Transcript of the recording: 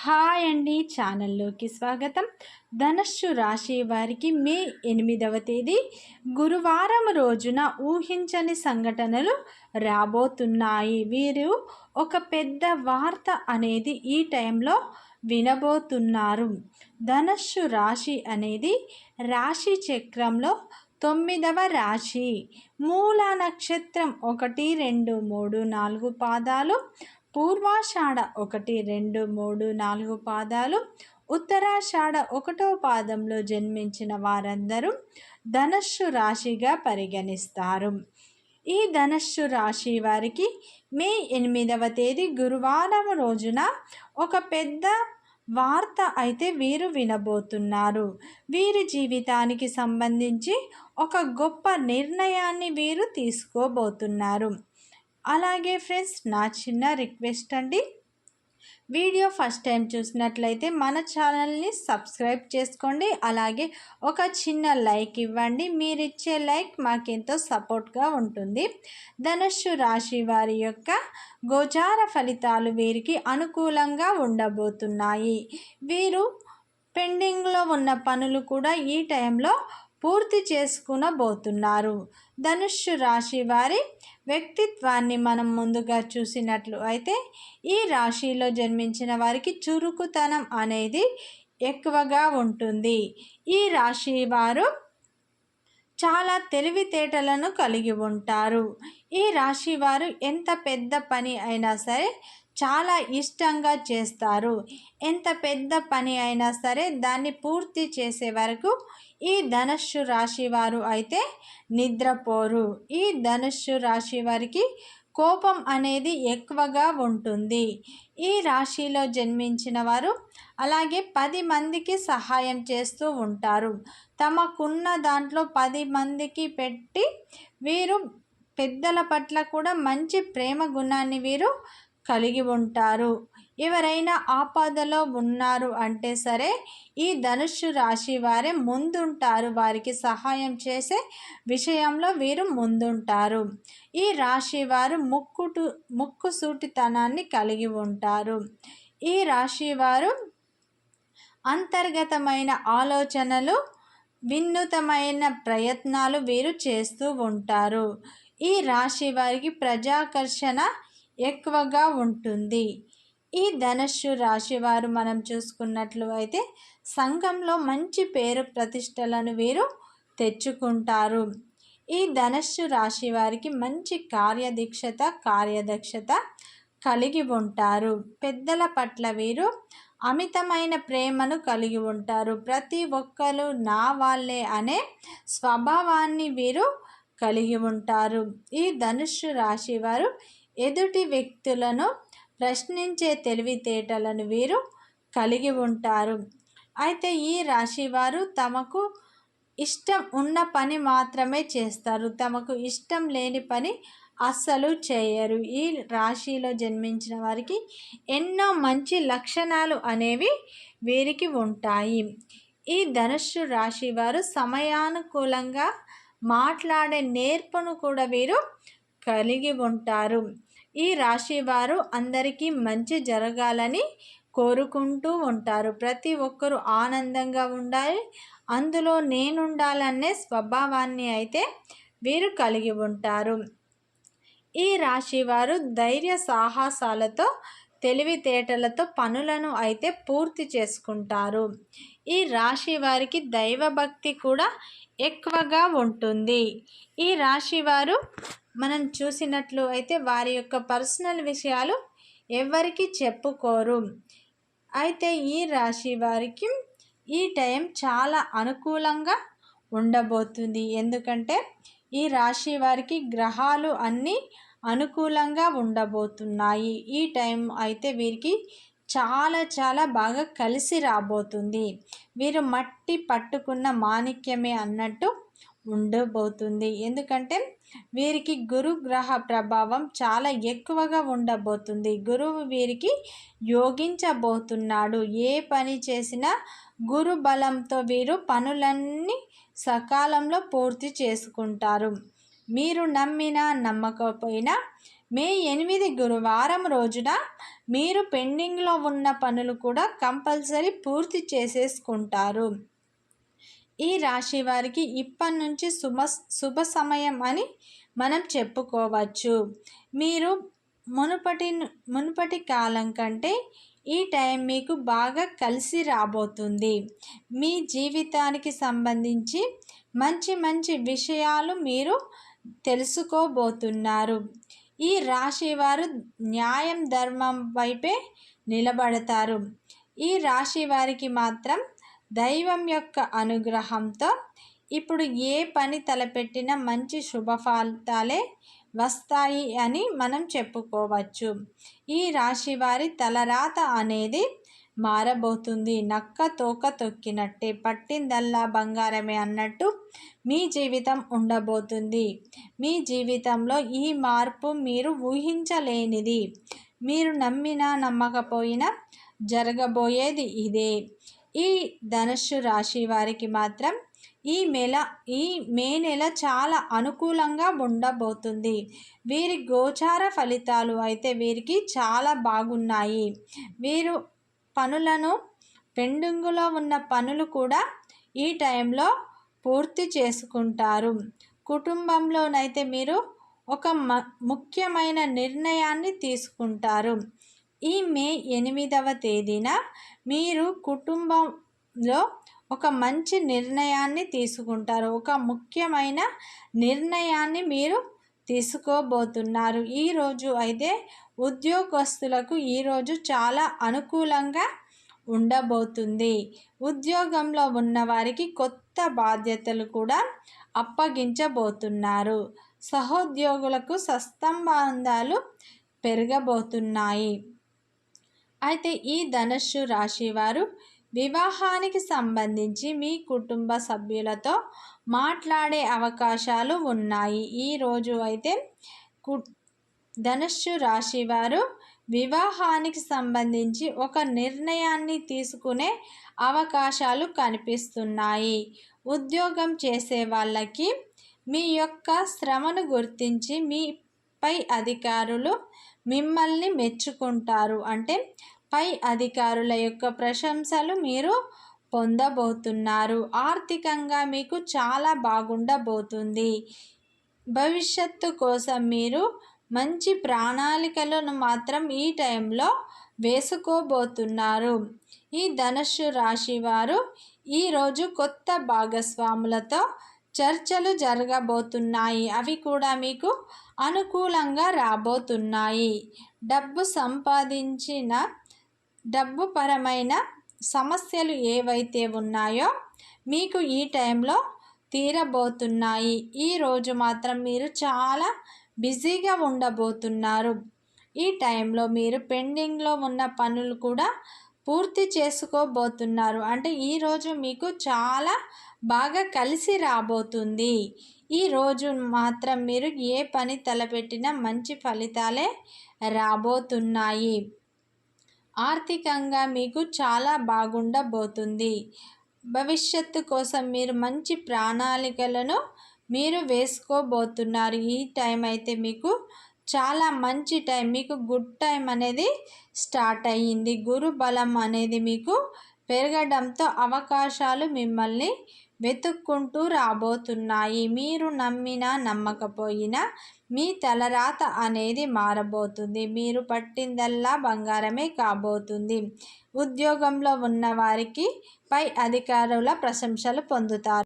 Hi అండి, ఛానల్లోకి స్వాగతం. ధనస్సు రాశి వారికి మే 8వ తేదీ గురువారం రోజున ఊహించని సంఘటనలు రాబోతున్నాయి. వీరు ఒక పెద్ద వార్త అనేది ఈ టైంలో వినబోతున్నారు. ధనస్సు రాశి అనేది రాశి చక్రంలో 9వ రాశి. మూల నక్షత్రం 1, 2, 3, 4 పాదాలు, పూర్వాషాఢ 1, 2, 3, 4 పాదాలు, ఉత్తరాషాఢ 1వ పాదంలో జన్మించిన వారందరూ ధనస్సు రాశిగా పరిగణిస్తారు. ఈ ధనస్సు రాశి వారికి మే 8వ తేదీ గురువారం రోజున ఒక పెద్ద వార్త అయితే వీరు వినబోతున్నారు. వీరి జీవితానికి సంబంధించి ఒక గొప్ప నిర్ణయాన్ని వీరు తీసుకోబోతున్నారు. అలాగే ఫ్రెండ్స్, నా చిన్న రిక్వెస్ట్ అండి, వీడియో ఫస్ట్ టైం చూసినట్లయితే మన ఛానల్ని సబ్స్క్రైబ్ చేసుకోండి. అలాగే ఒక చిన్న లైక్ ఇవ్వండి. మీరిచ్చే లైక్ మాకెంతో సపోర్ట్గా ఉంటుంది. ధనుస్సు రాశి వారి యొక్క గోచార ఫలితాలు వీరికి అనుకూలంగా ఉండబోతున్నాయి. వీరు పెండింగ్లో ఉన్న పనులు కూడా ఈ టైంలో పూర్తి చేసుకునబోతున్నారు. ధనుస్సు రాశి వారి వ్యక్తిత్వాన్ని మనం ముందుగా చూసినట్లు అయితే ఈ రాశిలో జన్మించిన వారికి చురుకుతనం అనేది ఎక్కువగా ఉంటుంది. ఈ రాశి వారు చాలా తెలివితేటలను కలిగి ఉంటారు. ఈ రాశి వారు ఎంత పెద్ద పని అయినా సరే చాలా ఇష్టంగా చేస్తారు. ఎంత పెద్ద పని అయినా సరే దాన్ని పూర్తి చేసే వరకు ఈ ధనుస్సు రాశి వారు అయితే నిద్రపోరు. ఈ ధనుస్సు రాశి వారికి కోపం అనేది ఎక్కువగా ఉంటుంది. ఈ రాశిలో జన్మించిన వారు అలాగే 10 మందికి సహాయం చేస్తూ ఉంటారు. తమకున్న దాంట్లో 10 మందికి పెట్టి వీరు పెద్దల పట్ల కూడా మంచి ప్రేమ గుణాన్ని వీరు కలిగి ఉంటారు. ఎవరైనా ఆపదలో ఉన్నారు అంటే సరే ఈ ధనుస్సు రాశి వారే ముందుంటారు. వారికి సహాయం చేసే విషయంలో వీరు ముందుంటారు. ఈ రాశి వారు ముక్కుసూటితనాన్ని కలిగి ఉంటారు. ఈ రాశి వారు అంతర్గతమైన ఆలోచనలు, వినూతమైన ప్రయత్నాలు వీరు చేస్తూ ఉంటారు. ఈ రాశి వారికి ప్రజాకర్షణ ఎక్కువగా ఉంటుంది. ఈ ధనుస్సు రాశి వారు మనం చూసుకున్నట్లు అయితే సంఘంలో మంచి పేరు ప్రతిష్టలను వీరు తెచ్చుకుంటారు. ఈ ధనుస్సు రాశి వారికి మంచి కార్యదక్షత కలిగి ఉంటారు. పెద్దల పట్ల వీరు అమితమైన ప్రేమను కలిగి ఉంటారు. ప్రతి ఒక్కరు నా వాళ్ళే అనే స్వభావాన్ని వీరు కలిగి ఉంటారు. ఈ ధనుస్సు రాశి వారు ఎదుటి వ్యక్తులను ప్రశ్నించే తెలివితేటలను వీరు కలిగి ఉంటారు. అయితే ఈ రాశి వారు తమకు ఇష్టం ఉన్న పని మాత్రమే చేస్తారు. తమకు ఇష్టం లేని పని అస్సలు చేయరు. ఈ రాశిలో జన్మించిన వారికి ఎన్నో మంచి లక్షణాలు అనేవి వీరికి ఉంటాయి. ఈ ధనుస్సు రాశి వారు సమయానుకూలంగా మాట్లాడే నేర్పును కూడా వీరు కలిగి ఉంటారు. ఈ రాశి వారు అందరికీ మంచి జరగాలని కోరుకుంటూ ఉంటారు. ప్రతి ఒక్కరూ ఆనందంగా ఉండాలి, అందులో నేనుండాలనే స్వభావాన్ని అయితే వీరు కలిగి ఉంటారు. ఈ రాశి వారు ధైర్య సాహసాలతో తెలివితేటలతో పనులను అయితే పూర్తి చేసుకుంటారు. ఈ రాశి వారికి దైవభక్తి కూడా ఎక్కువగా ఉంటుంది. ఈ రాశి వారు మనం చూసినట్లు అయితే వారి యొక్క పర్సనల్ విషయాలు ఎవరికి చెప్పుకోరు. అయితే ఈ రాశి వారికి ఈ టైం చాలా అనుకూలంగా ఉండబోతుంది. ఎందుకంటే ఈ రాశి వారికి గ్రహాలు అన్నీ అనుకూలంగా ఉండబోతున్నాయి. ఈ టైం అయితే వీరికి చాలా బాగా కలిసి రాబోతుంది. వీరు మట్టి పట్టుకున్న మాణిక్యమే అన్నట్టు ఉండబోతుంది. ఎందుకంటే వీరికి గురు గ్రహ ప్రభావం చాలా ఎక్కువగా ఉండబోతుంది. గురువు వీరికి యోగించబోతున్నాడు. ఏ పని చేసినా గురు బలంతో వీరు పనులన్నీ సకాలంలో పూర్తి చేసుకుంటారు. మీరు నమ్మినా నమ్మకపోయినా మే 8 గురువారం రోజున మీరు పెండింగ్లో ఉన్న పనులు కూడా కంపల్సరీ పూర్తి చేసేసుకుంటారు. ఈ రాశి వారికి ఇప్పటి నుంచి శుభ సమయం అని మనం చెప్పుకోవచ్చు. మీరు మునుపటి కాలం కంటే ఈ టైం మీకు బాగా కలిసి రాబోతుంది. మీ జీవితానికి సంబంధించి మంచి మంచి విషయాలు మీరు తెలుసుకోబోతున్నారు. ఈ రాశి వారు న్యాయం ధర్మం వైపే నిలబడతారు. ఈ రాశి వారికి మాత్రం దైవం యొక్క అనుగ్రహంతో ఇప్పుడు ఏ పని తలపెట్టినా మంచి శుభ ఫలితాలే వస్తాయి అని మనం చెప్పుకోవచ్చు. ఈ రాశి వారి తలరాత అనేది మారబోతుంది. నక్క తోక తొక్కినట్టే, పట్టిందల్లా బంగారమే అన్నట్టు మీ జీవితం ఉండబోతుంది. మీ జీవితంలో ఈ మార్పు మీరు ఊహించలేనిది. మీరు నమ్మినా నమ్మకపోయినా జరగబోయేది ఇదే. ఈ ధనుస్సు రాశి వారికి మాత్రం ఈ మే నెల చాలా అనుకూలంగా ఉండబోతుంది. వీరి గోచార ఫలితాలు అయితే వీరికి చాలా బాగున్నాయి. వీరు పెండింగులో ఉన్న పనులు కూడా ఈ టైంలో పూర్తి చేసుకుంటారు. కుటుంబంలోనైతే మీరు ఒక ముఖ్యమైన నిర్ణయాన్ని తీసుకుంటారు. ఈ మే 8వ తేదీన మీరు కుటుంబంలో ఒక మంచి నిర్ణయాన్ని తీసుకుంటారు. ఒక ముఖ్యమైన నిర్ణయాన్ని మీరు తీసుకోబోతున్నారు. ఈరోజు అయితే ఉద్యోగస్తులకు ఈరోజు చాలా అనుకూలంగా ఉండబోతుంది. ఉద్యోగంలో ఉన్నవారికి కొత్త బాధ్యతలు కూడా అప్పగించబోతున్నారు. సహోద్యోగులకు సత్సంబంధాలు పెరగబోతున్నాయి. అయితే ఈ ధనుస్సు రాశి వారు వివాహానికి సంబంధించి మీ కుటుంబ సభ్యులతో మాట్లాడే అవకాశాలు ఉన్నాయి. ఈరోజు అయితే ధనుస్సు రాశి వారు వివాహానికి సంబంధించి ఒక నిర్ణయాన్ని తీసుకునే అవకాశాలు కనిపిస్తున్నాయి. ఉద్యోగం చేసే వాళ్ళకి మీ యొక్క శ్రమను గుర్తించి మీపై అధికారులు మిమ్మల్ని మెచ్చుకుంటారు. అంటే పై అధికారుల యొక్క ప్రశంసలు మీరు పొందబోతున్నారు. ఆర్థికంగా మీకు చాలా బాగుండబోతుంది. భవిష్యత్తు కోసం మీరు మంచి ప్రణాళికలను మాత్రం ఈ టైంలో వేసుకోబోతున్నారు. ఈ ధనుస్సు రాశి వారు ఈరోజు కొత్త భాగస్వాములతో చర్చలు జరగబోతున్నాయి. అవి కూడా మీకు అనుకూలంగా రాబోతున్నాయి. డబ్బు పరమైన సమస్యలు ఏవైతే ఉన్నాయో మీకు ఈ టైంలో తీరబోతున్నాయి. ఈరోజు మాత్రం మీరు చాలా బిజీగా ఉండబోతున్నారు. ఈ టైంలో మీరు పెండింగ్లో ఉన్న పనులు కూడా పూర్తి చేసుకోబోతున్నారు. అంటే ఈరోజు మీకు చాలా బాగా కలిసి రాబోతుంది. ఈరోజు మాత్రం మీరు ఏ పని తలపెట్టినా మంచి ఫలితాలే రాబోతున్నాయి. ఆర్థికంగా మీకు చాలా బాగుండబోతుంది. భవిష్యత్తు కోసం మీరు మంచి ప్రణాళికలను మీరు వేసుకోబోతున్నారు. ఈ టైం అయితే మీకు చాలా మంచి టైం, మీకు గుడ్ టైం అనేది స్టార్ట్ అయ్యింది. గురు బలం అనేది మీకు పెరగడంతో అవకాశాలు మిమ్మల్ని వెతుక్కుంటూ రాబోతున్నాయి. మీరు నమ్మినా నమ్మకపోయినా మీ తలరాత అనేది మారబోతుంది. మీరు పట్టిందల్లా బంగారమే కాబోతుంది. ఉద్యోగంలో ఉన్నవారికి పై అధికారుల ప్రశంసలు పొందుతారు.